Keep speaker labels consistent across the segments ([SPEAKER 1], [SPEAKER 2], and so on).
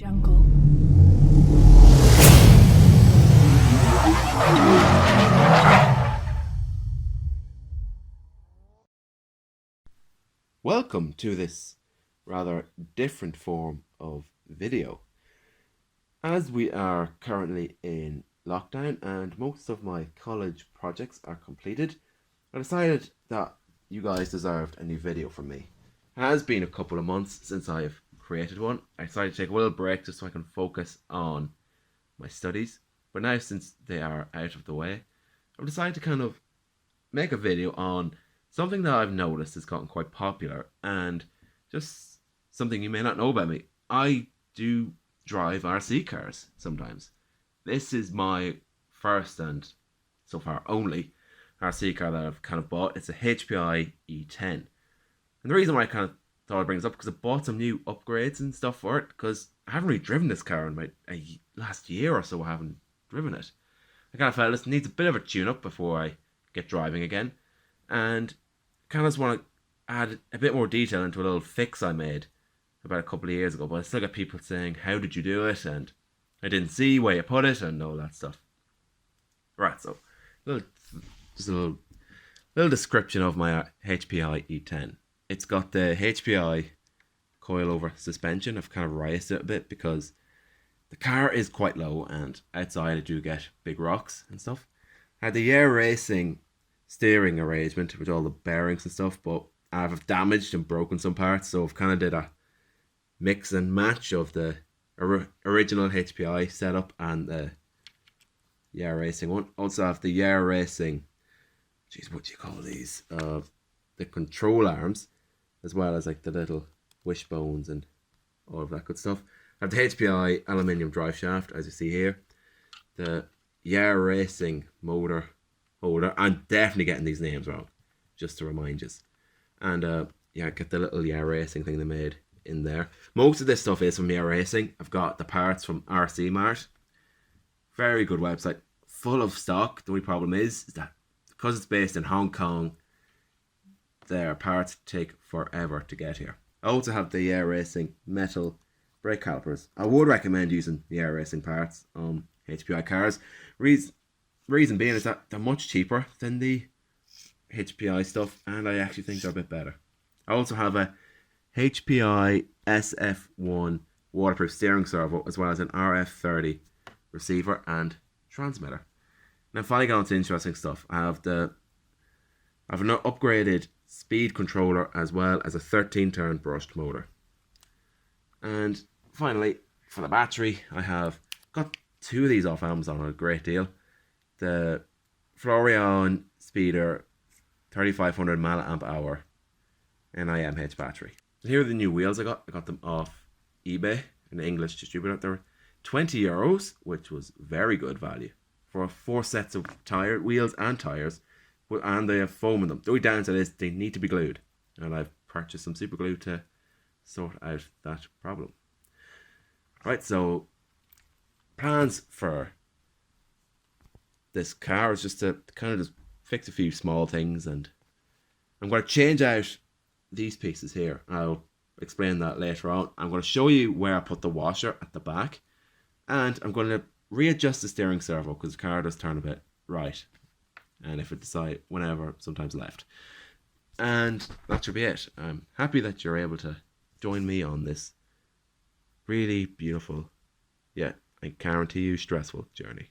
[SPEAKER 1] Jungle.
[SPEAKER 2] Welcome to this rather different form of video. As we are currently in lockdown and most of my college projects are completed, I decided that you guys deserved a new video from me. It has been a couple of months since I've created one. I decided to take a little break just so I can focus on my studies. But now, since they are out of the way, I've decided to kind of make a video on something that I've noticed has gotten quite popular and just something you may not know about me. I do drive RC cars sometimes. This is my first and so far only RC car that I've kind of bought. It's a HPI E10. And the reason why I kind of thought I'd bring this up because I bought some new upgrades and stuff for it because I haven't really driven this car in about last year or so. I haven't driven it. I kind of felt this needs a bit of a tune-up before I get driving again. And kind of just want to add a bit more detail into a little fix I made about a couple of years ago. But I still get people saying, how did you do it? And I didn't see where you put it and all that stuff. Right, so just a little description of my HPI E10. It's got the HPI coilover suspension. I've kind of raised it a bit because the car is quite low and outside I do get big rocks and stuff. I had the Air Racing steering arrangement with all the bearings and stuff, but I've damaged and broken some parts, so I've kind of did a mix and match of the original HPI setup and the Air Racing one. Also have the Air Racing, what do you call these? The control arms, as well as like the little wishbones and all of that good stuff. I have the HPI aluminium drive shaft, as you see here. The Air Racing motor holder. I'm definitely getting these names wrong, just to remind you. And yeah, get the little Air Racing thing they made in there. Most of this stuff is from Air Racing. I've got the parts from RC Mart. Very good website, full of stock. The only problem is that because it's based in Hong Kong, their parts take forever to get here. I also have the Air Racing metal brake calipers. I would recommend using the Air Racing parts on HPI cars. Reason being is that they're much cheaper than the HPI stuff, and I actually think they're a bit better. I also have a HPI SF1 waterproof steering servo, as well as an RF30 receiver and transmitter. Now finally got on to interesting stuff. I have an upgraded speed controller as well as a 13-turn brushed motor. And finally, for the battery, I have got two of these off Amazon on a great deal. The Florian Speeder 3500 mAh NIMH battery. And here are the new wheels I got. I got them off eBay, an English distributor. They were €20, which was very good value for 4 sets of wheels and tires, and they have foam in them. The only downside is they need to be glued, and I've purchased some super glue to sort out that problem. Right, so plans for this car is just to kind of just fix a few small things, and I'm going to change out these pieces here. I'll explain that later on. I'm going to show you where I put the washer at the back, and I'm going to readjust the steering servo because the car does turn a bit right, and if it decides whenever, sometimes left. And that should be it. I'm happy that you're able to join me on this really beautiful, yet I guarantee you stressful journey.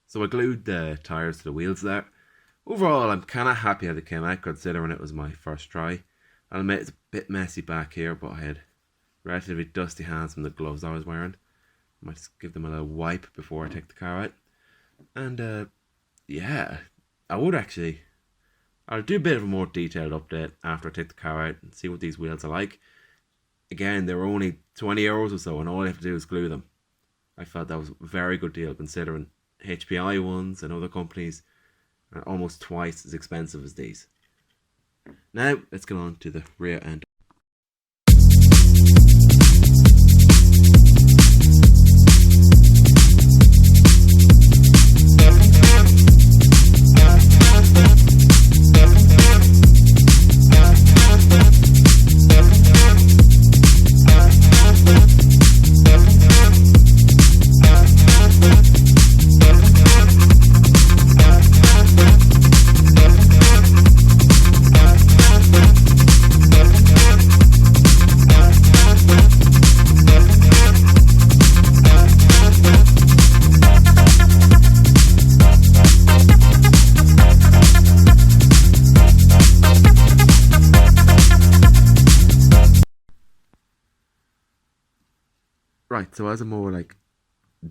[SPEAKER 2] So I glued the tires to the wheels there. Overall, I'm kind of happy how they came out considering it was my first try. I'll admit it's a bit messy back here, but I had relatively dusty hands from the gloves I was wearing. I might just give them a little wipe before I take the car out. And yeah, I'll do a bit of a more detailed update after I take the car out and see what these wheels are like. Again, they were only €20 or so, and all I have to do is glue them. I felt that was a very good deal considering HPI ones and other companies are almost twice as expensive as these. Now, let's get on to the rear end. Right, so as a more like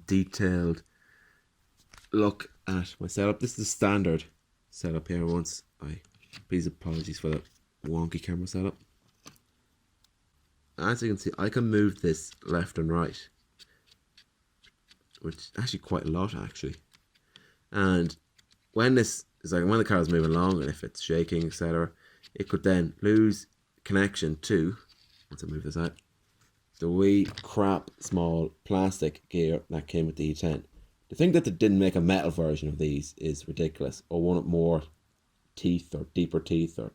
[SPEAKER 2] detailed look at my setup, this is the standard setup here. Please apologies for the wonky camera setup. As you can see, I can move this left and right, which is actually quite a lot actually. And when this is like when the car is moving along and if it's shaking, etc., it could then lose connection to, once I move this out, the wee crap small plastic gear that came with the E10. To think that they didn't make a metal version of these is ridiculous, or one with more teeth or deeper teeth, or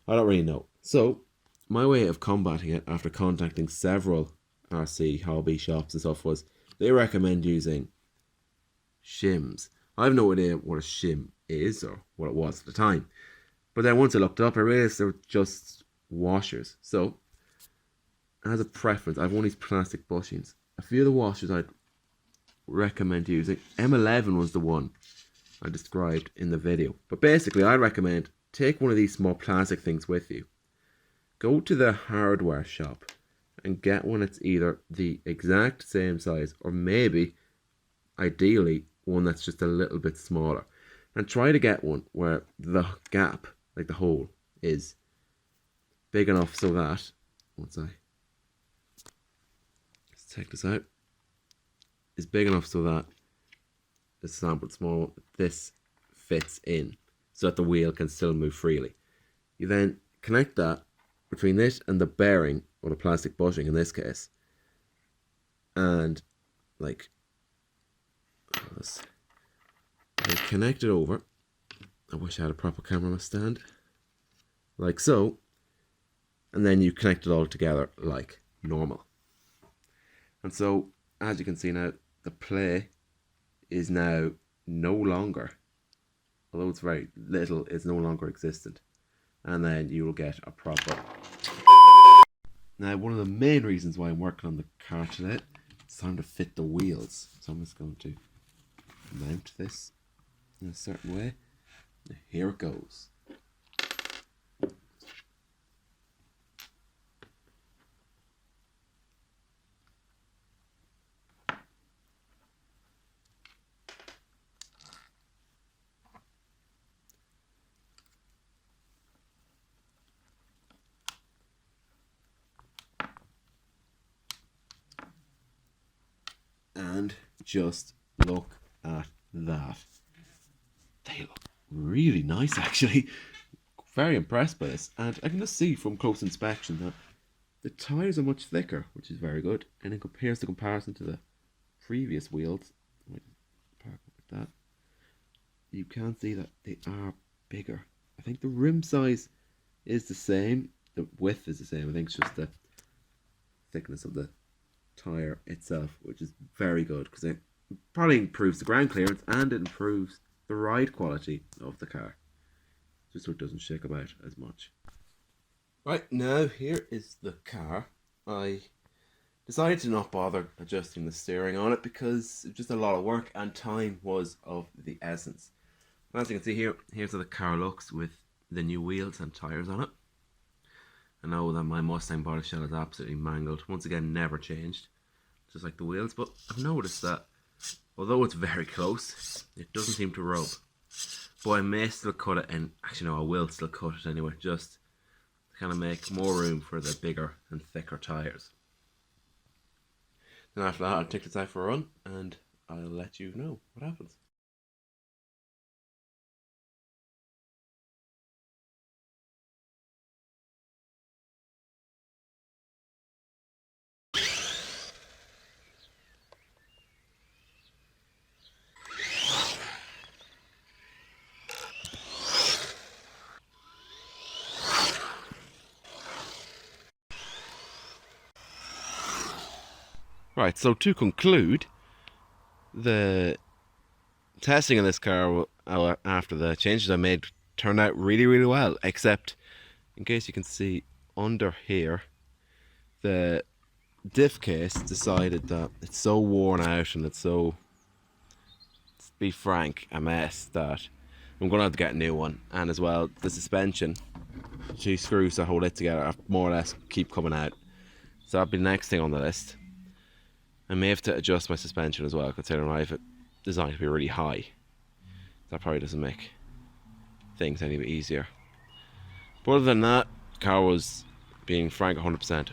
[SPEAKER 2] I don't really know. So my way of combating it after contacting several RC hobby shops and stuff was they recommend using shims. I have no idea what a shim is or what it was at the time. But then once I looked it up, I realized they were just washers. So, as a preference, I have one of these plastic bushings. A few of the washers I'd recommend using. M11 was the one I described in the video. But basically, I recommend take one of these small plastic things with you. Go to the hardware shop and get one that's either the exact same size or maybe, ideally, one that's just a little bit smaller. And try to get one where the gap, like the hole, is big enough so that, let's check this out, is big enough so that the sampled small, this fits in so that the wheel can still move freely. You then connect that between this and the bearing, or the plastic bushing in this case, and like this. And connect it over. I wish I had a proper camera stand. Like so. And then you connect it all together like normal. And so, as you can see now, the play is now no longer, although it's very little, it's no longer existent. And then you will get a proper. Now, one of the main reasons why I'm working on the car today, it's time to fit the wheels. So I'm just going to mount this in a certain way. And here it goes. And just look at that. They look really nice actually. Very impressed by this. And I can just see from close inspection that the tyres are much thicker, which is very good. And in comparison to the previous wheels, park up like that, you can see that they are bigger. I think the rim size is the same. The width is the same. I think it's just the thickness of the tyre itself, which is very good because it probably improves the ground clearance and it improves the ride quality of the car, just so it doesn't shake about as much. Right, now here is the car. I decided to not bother adjusting the steering on it because it was just a lot of work and time was of the essence. As you can see here, here's how the car looks with the new wheels and tyres on it. I know that my Mustang body shell is absolutely mangled. Once again, never changed, just like the wheels. But I've noticed that although it's very close, it doesn't seem to rub. But I may still cut it, and actually no, I will still cut it anyway, just to kind of make more room for the bigger and thicker tyres. Then after that, I'll take this out for a run, and I'll let you know what happens. Right, so to conclude, the testing of this car after the changes I made turned out really, really well, except in case you can see under here, the diff case decided that it's so worn out and it's so, to be frank, a mess that I'm going to have to get a new one. And as well, the suspension, 2 screws that hold it together more or less keep coming out. So that'll be the next thing on the list. I may have to adjust my suspension as well, considering I have it designed to be really high. That probably doesn't make things any bit easier. But other than that, the car was, being frank, 100%.